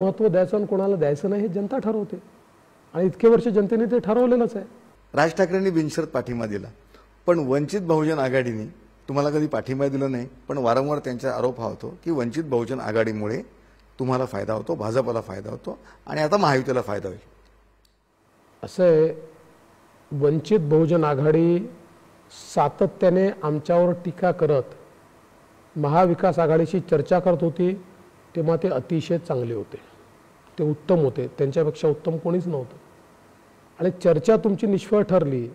महत्त्व द्यायचं आणि कोणाला द्यायचं नाही हे जनता ठरवते आणि इतके वर्ष जनतेने ते ठरवलेलंच आहे. राज ठाकरेंनी बिनशर्त पाठिंबा दिला, पण वंचित बहुजन आघाडीने तुम्हाला कधी पाठिंबा दिला नाही. पण वारंवार त्यांचा आरोप हा होतो की वंचित बहुजन आघाडीमुळे तुम्हाला फायदा होतो, भाजपला फायदा होतो आणि आता महायुतीला फायदा होईल. असं आहे, वंचित बहुजन आघाडी सातत्याने आमच्यावर टीका करत महाविकास आघाडीशी चर्चा करत होती, तेव्हा ते अतिशय चांगले होते, ते उत्तम होते, त्यांच्यापेक्षा उत्तम कोणीच नव्हतं. आणि चर्चा तुमची निष्फळ ठरली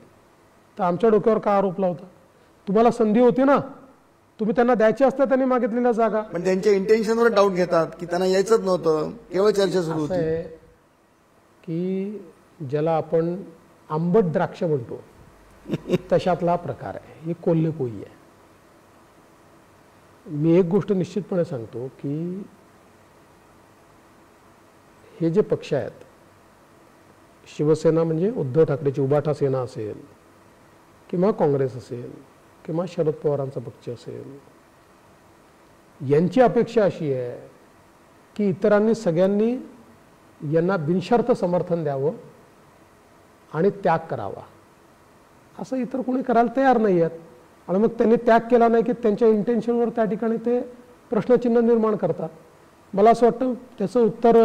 तर आमच्या डोक्यावर का आरोप लावता? तुम्हाला संधी होती ना, तुम्ही त्यांना द्यायची असतं त्यांनी मागितलेल्या जागा. पण त्यांच्या इंटेन्शनवर डाऊट घेतात की त्यांना यायचंच नव्हतं, केवळ चर्चा सुरू होती. की ज्याला आपण आंबट द्राक्ष म्हणतो तशातला प्रकार आहे, ही कोल्हेपोई आहे. मी एक गोष्ट निश्चितपणे सांगतो की हे जे पक्ष आहेत, शिवसेना म्हणजे उद्धव ठाकरेची उबाठा सेना असेल किंवा काँग्रेस असेल किंवा शरद पवारांचा पक्ष असेल, यांची अपेक्षा अशी आहे की इतरांनी सगळ्यांनी यांना बिनशर्त समर्थन द्यावं आणि त्याग करावा. असं इतर कोणी करायला तयार नाही आहेत. आणि मग त्यांनी त्याग केला नाही की त्यांच्या इंटेन्शनवर त्या ठिकाणी ते प्रश्नचिन्ह निर्माण करतात. मला असं वाटतं त्याचं उत्तर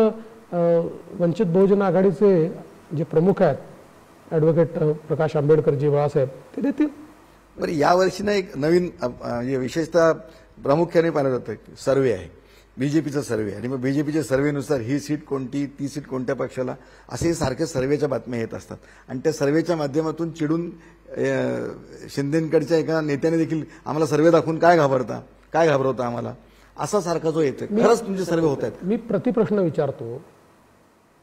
वंचित बहुजन आघाडीचे जे प्रमुख आहेत, ॲडव्होकेट प्रकाश आंबेडकरजी बाळासाहेब, ते देतील. बरं, यावर्षी ना एक नवीन विशेषतः प्रामुख्याने पाहिलं जातं सर्वे आहे, बीजेपीचा सर्वे. आणि मग बीजेपीच्या सर्वेनुसार ही सीट कोणती, ती सीट कोणत्या पक्षाला, असे सारखे सर्वेच्या बातम्या येत असतात. आणि त्या सर्वेच्या माध्यमातून चिडून शिंदेंकडच्या एका नेत्याने देखील आम्हाला सर्वे दाखवून काय घाबरवता आम्हाला, असा सारखा जो येतो. खरंच तुमचे सर्वे होत आहेत? मी प्रतिप्रश्न विचारतो,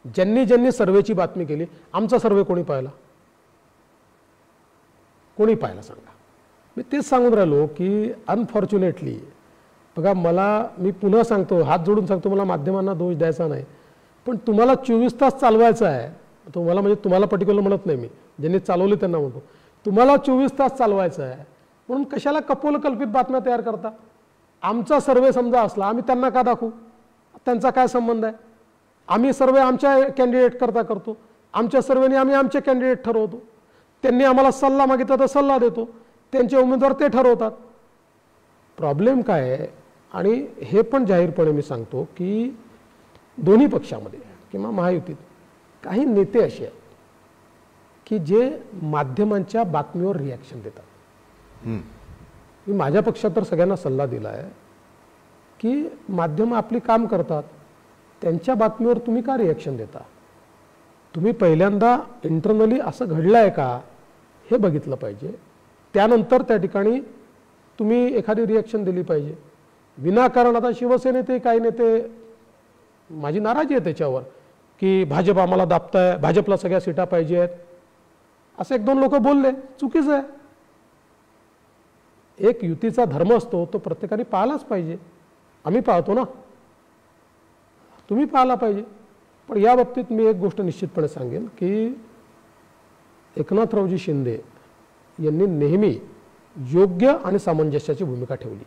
ज्यांनी सर्वेची बातमी केली, आमचा सर्वे कोणी पाहिला? कोणी पाहिला सांगा? मी तेच सांगून राहिलो की अनफॉर्च्युनेटली बघा, मी पुन्हा सांगतो, हात जोडून सांगतो, मला माध्यमांना दोष द्यायचा नाही, पण तुम्हाला 24 तास चालवायचं आहे. तुम्हाला म्हणजे तुम्हाला पर्टिक्युलर म्हणत नाही, मी ज्यांनी चालवले त्यांना म्हणतो, तुम्हाला 24 तास चालवायचं आहे म्हणून कशाला कपोलकल्पित बातम्या तयार करता? आमचा सर्वे समजा असला, आम्ही त्यांना का दाखवू? त्यांचा काय संबंध आहे? आम्ही सर्वे आमच्या कॅन्डिडेट करता करतो, आमच्या सर्वेने आम्ही आमचे कॅन्डिडेट ठरवतो, त्यांनी आम्हाला सल्ला मागितला तर सल्ला देतो, त्यांचे उमेदवार ते ठरवतात. प्रॉब्लेम काय आहे? आणि हे पण जाहीरपणे मी सांगतो की दोन्ही पक्षामध्ये किंवा महायुतीत काही नेते असे आहेत की जे माध्यमांच्या बातमीवर रिॲक्शन देतात. मी माझ्या पक्षात तर सगळ्यांना सल्ला दिला आहे की माध्यमं आपली काम करतात, त्यांच्या बातमीवर तुम्ही का रिॲक्शन देता? तुम्ही पहिल्यांदा इंटरनली असं घडलं आहे का हे बघितलं पाहिजे, त्यानंतर त्या ठिकाणी तुम्ही एखादी रिॲक्शन दिली पाहिजे. विनाकारण आता शिवसेनेचे काही नेते, माझी नाराजी आहे त्याच्यावर की भाजप आम्हाला दाबताय, भाजपला सगळ्या सीटा पाहिजे आहेत, असं 1-2 लोक बोलले, चुकीचं आहे. एक युतीचा धर्म असतो, तो प्रत्येकाने पाळलाच पाहिजे. आम्ही पाळतो ना, तुम्ही पाळला पाहिजे. पण या बाबतीत मी एक गोष्ट निश्चितपणे सांगेन की एकनाथरावजी शिंदे यांनी नेहमी योग्य आणि सामंजस्याची भूमिका ठेवली.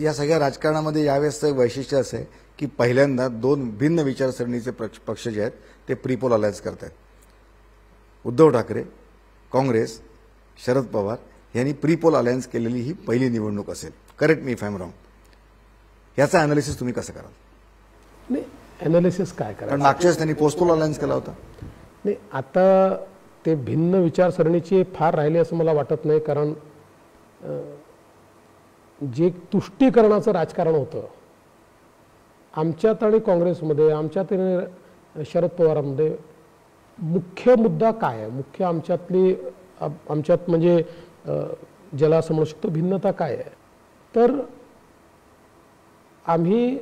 या सगळ्या राजकारणामध्ये यावेळेसचं वैशिष्ट्य असं आहे की पहिल्यांदा 2 भिन्न विचारसरणीचे पक्ष जे आहेत ते प्रीपोल अलायन्स करत आहेत. उद्धव ठाकरे, काँग्रेस, शरद पवार यांनी प्रीपोल अलायन्स केलेली ही पहिली निवडणूक असेल. Correct me if I am wrong. याचा अनालिसिस तुम्ही कसं कराल? नाही, अनालिसिस काय कराल? कारण मागच्या वेळेस त्यांनी पोस्टपोल अलायन्स केला होता. नाही, आता ते भिन्न विचारसरणीचे फार राहिले असं मला वाटत नाही. कारण जे तुष्टीकरणाचं राजकारण होतं आमच्यात आणि काँग्रेसमध्ये, आमच्यात शरद पवारांमध्ये, मुख्य मुद्दा काय आहे? मुख्य आमच्यात म्हणजे ज्याला असं म्हणू शकतो भिन्नता काय आहे? तर आम्ही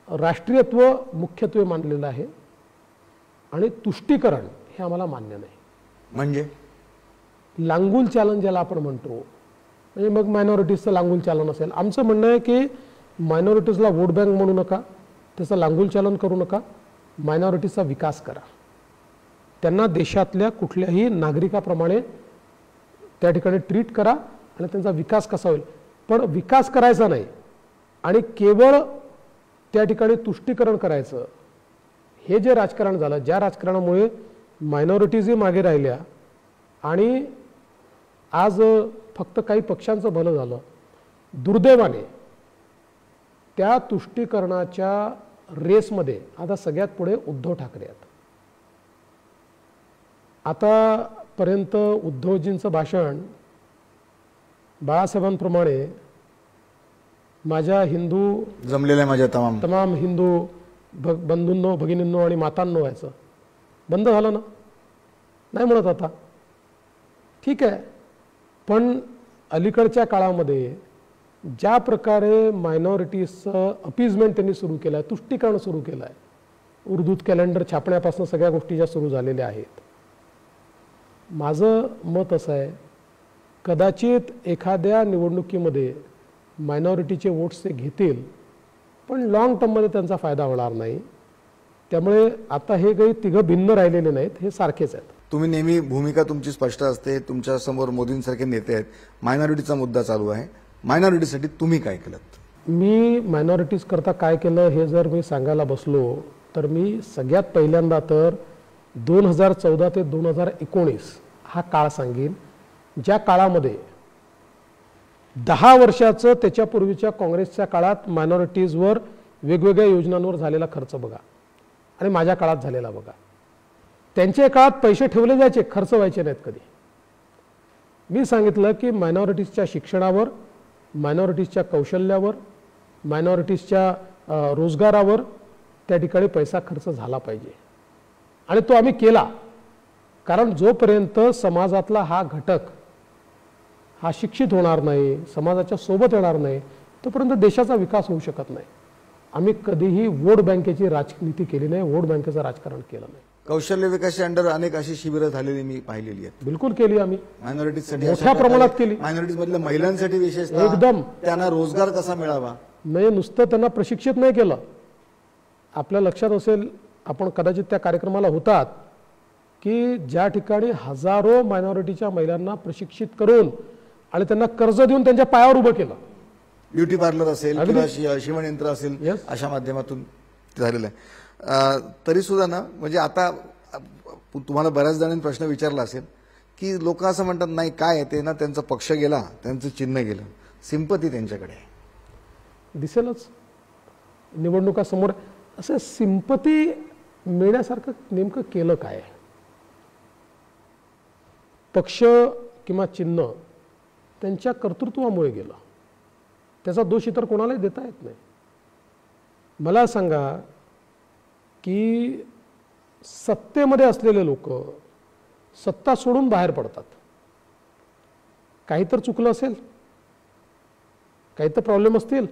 राष्ट्रीयत्व मुख्यत्वे मानलेलं आहे आणि तुष्टीकरण हे आम्हाला मान्य नाही. म्हणजे लांगुल चालन ज्याला आपण म्हणतो, म्हणजे मग मायनॉरिटीजचं लांगुल चालन असेल. आमचं म्हणणं आहे की मायनॉरिटीजला वोट बँक म्हणू नका, त्याचं लांगुल चालन करू नका, मायनॉरिटीजचा विकास करा, त्यांना देशातल्या कुठल्याही नागरिकाप्रमाणे त्या ठिकाणी ट्रीट करा आणि त्यांचा विकास कसा होईल. पण विकास करायचा नाही आणि केवळ त्या ठिकाणी तुष्टीकरण करायचं, हे जे राजकारण झालं, ज्या राजकारणामुळे मायनॉरिटीजही मागे राहिल्या आणि आज फक्त काही पक्षांचं भलं झालं, दुर्दैवाने त्या तुष्टीकरणाच्या रेसमध्ये आता सगळ्यात पुढे उद्धव ठाकरे आहेत. आतापर्यंत उद्धवजींचं भाषण बाळासाहेबांप्रमाणे माझ्या हिंदू जमलेल्या माझ्या तमाम हिंदू बंधूंनो, भगिनींनो आणि मातांनो व्हायचं बंद झालं ना, नाही म्हणत आता. ठीक आहे, पण अलीकडच्या काळामध्ये ज्या प्रकारे मायनॉरिटीजचं अपीजमेंट त्यांनी सुरू केलं आहे, तुष्टीकरण सुरू केलं आहे, उर्दूत कॅलेंडर छापण्यापासून सगळ्या गोष्टी ज्या सुरू झालेल्या आहेत, माझं मत असं आहे, कदाचित एखाद्या निवडणुकीमध्ये मायनॉरिटीचे वोट्स ते घेतील, पण लॉंग टर्ममध्ये त्यांचा फायदा होणार नाही. त्यामुळे आता हे काही तिघं भिन्न राहिलेले नाहीत, हे सारखेच आहेत. तुम्ही नेहमी भूमिका तुमची स्पष्ट असते, तुमच्या समोर मोदींसारखे नेते आहेत, मायनॉरिटीचा मुद्दा चालू आहे, मायनॉरिटीसाठी तुम्ही काय केलं? मी मायनॉरिटीज करता काय केलं हे जर मी सांगायला बसलो तर मी सगळ्यात पहिल्यांदा तर 2014 ते 2019 हा काळ सांगेन, ज्या काळामध्ये 10 वर्षाचं त्याच्यापूर्वीच्या काँग्रेसच्या काळात मायनॉरिटीजवर वेगवेगळ्या योजनांवर झालेला खर्च बघा आणि माझ्या काळात झालेला बघा. त्यांच्या काळात पैसे ठेवले जायचे, खर्च व्हायचे नाहीत कधी. मी सांगितलं की मायनॉरिटीजच्या शिक्षणावर, मायनॉरिटीजच्या कौशल्यावर, मायनॉरिटीजच्या रोजगारावर त्या ठिकाणी पैसा खर्च झाला पाहिजे आणि तो आम्ही केला. कारण जोपर्यंत समाजातला हा घटक हा शिक्षित होणार नाही, समाजाच्या सोबत येणार नाही, तोपर्यंत देशाचा विकास होऊ शकत नाही. आम्ही कधीही वोट बँकेची राजनीती केली नाही, वोट बँकेचं राजकारण केलं नाही. कौशल्य विकासाच्या अंडर अनेक अशी शिबिरं झालेली मी पाहिलेली आहेत. बिलकुल केली आम्ही, मायनॉरिटीजसाठी मोठ्या प्रमाणात केली. मायनॉरिटीज मधल्या महिलांसाठी विशेषतः एकदम त्यांना रोजगार कसा मिळावा, नाही नुसतं त्यांना प्रशिक्षित नाही केलं. आपल्या लक्षात असेल, आपण कदाचित त्या कार्यक्रमाला होतात, की ज्या ठिकाणी हजारो मायनॉरिटीच्या महिलांना प्रशिक्षित करून आणि त्यांना कर्ज देऊन त्यांच्या पायावर उभं केलं. ब्युटी पार्लर असेल किंवा शिवणयंत्र असेल, अशा माध्यमातून झालेलं आहे. तरी सुद्धा ना, म्हणजे आता तुम्हाला बऱ्याच जणांनी प्रश्न विचारला असेल की लोक असं म्हणतात नाही काय आहे ते ना, त्यांचा पक्ष गेला, त्यांचं चिन्ह गेलं, सिंपती त्यांच्याकडे आहे. दिसेलच निवडणुका समोर. असं सिंपती मिळण्यासारखं नेमकं केलं काय? पक्ष किंवा चिन्ह त्यांच्या कर्तृत्वामुळे गेलं, त्याचा दोष इतर कोणालाही देता येत नाही. मला सांगा की सत्तेमध्ये असलेले लोक सत्ता सोडून बाहेर पडतात. काही तर चुकलं असेल, काही तर प्रॉब्लेम असतील,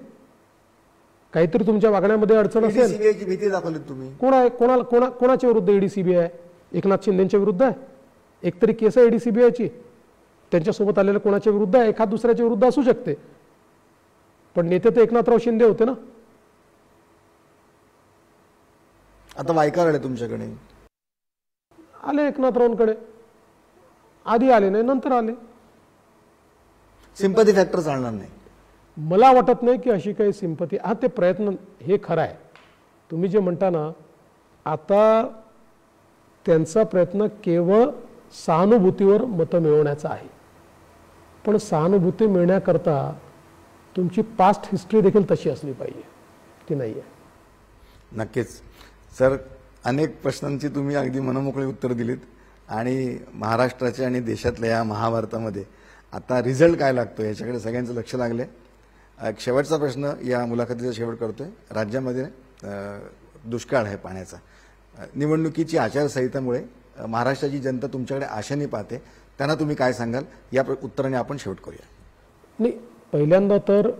काहीतरी तुमच्या वागण्यामध्ये अडचण असेल. सीबीआयची भीती दाखवली तुम्ही. कोणाच्या विरुद्ध ईडी सीबीआय? एकनाथ शिंदेच्या विरुद्ध आहे. एकतरी केस आहे ईडी सीबीआयची, त्यांच्यासोबत आलेल्या कोणाच्या विरुद्ध आहे, एखाद दुसऱ्याच्या विरुद्ध असू शकते, पण नेते तर एकनाथराव शिंदे होते ना. आता वायकार आले तुमच्याकडे, आले एकनाथरावांकडे, आधी आले नाही, नंतर आले. सिंपती फॅक्टर चालणार नाही. मला वाटत नाही की अशी काही सिंपती. हा ते प्रयत्न, हे खरं आहे तुम्ही जे म्हणता ना, आता त्यांचा प्रयत्न केवळ सहानुभूतीवर मतं मिळवण्याचा आहे. पण सहानुभूती मिळण्याकरता तुमची पास्ट हिस्ट्री देखील तशी असली पाहिजे, ती नाही आहे. नक्कीच सर, अनेक प्रश्नांची तुम्ही अगदी मनमोकळी उत्तर दिलीत आणि महाराष्ट्राच्या आणि देशातल्या या महाभारतामध्ये आता रिझल्ट काय लागतो याच्याकडे सगळ्यांचं लक्ष लागले. एक शेवटचा प्रश्न या मुलाखतीचा शेवट करतोय. राज्यामध्ये दुष्काळ आहे पाण्याचा. निवडणुकीची आचारसंहितेमुळे महाराष्ट्राची जनता तुमच्याकडे आशेने पाहते, त्यांना तुम्ही काय सांगाल? या उत्तराने आपण शेवट करूया. नाही, पहिल्यांदा तर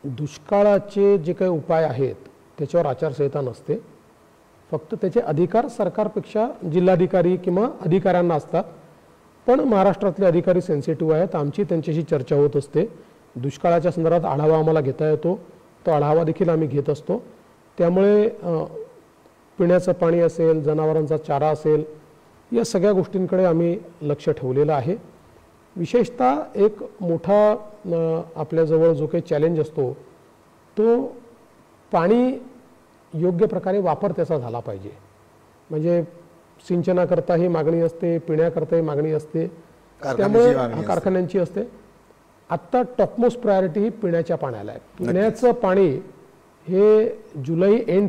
दुष्काळाचे जे काही उपाय आहेत त्याच्यावर आचारसंहिता नसते. फक्त त्याचे अधिकार सरकारपेक्षा जिल्हाधिकारी किंवा अधिकाऱ्यांना असतात. पण महाराष्ट्रातले अधिकारी सेन्सिटिव्ह आहेत. आमची त्यांच्याशी चर्चा होत असते. दुष्काळाच्या संदर्भात आढावा आम्हाला घेता येतो, तो आढावा देखील आम्ही घेत असतो. त्यामुळे पिण्याचं पाणी असेल, जनावरांचा चारा असेल, या सगळ्या गोष्टींकडे आम्ही लक्ष ठेवलेलं आहे. विशेषतः एक मोठा आपल्याजवळ जो काही चॅलेंज असतो तो पाणी योग्य प्रकारे वापर त्याचा झाला पाहिजे. म्हणजे सिंचनाकरता ही मागणी असते, पिण्याकरता ही मागणी असते, त्यामुळे कारखान्यांची असते. आत्ता टॉपमोस्ट प्रायोरिटी ही पिण्याच्या पाण्याला आहे. पिण्याचं पाणी हे जुलै एंड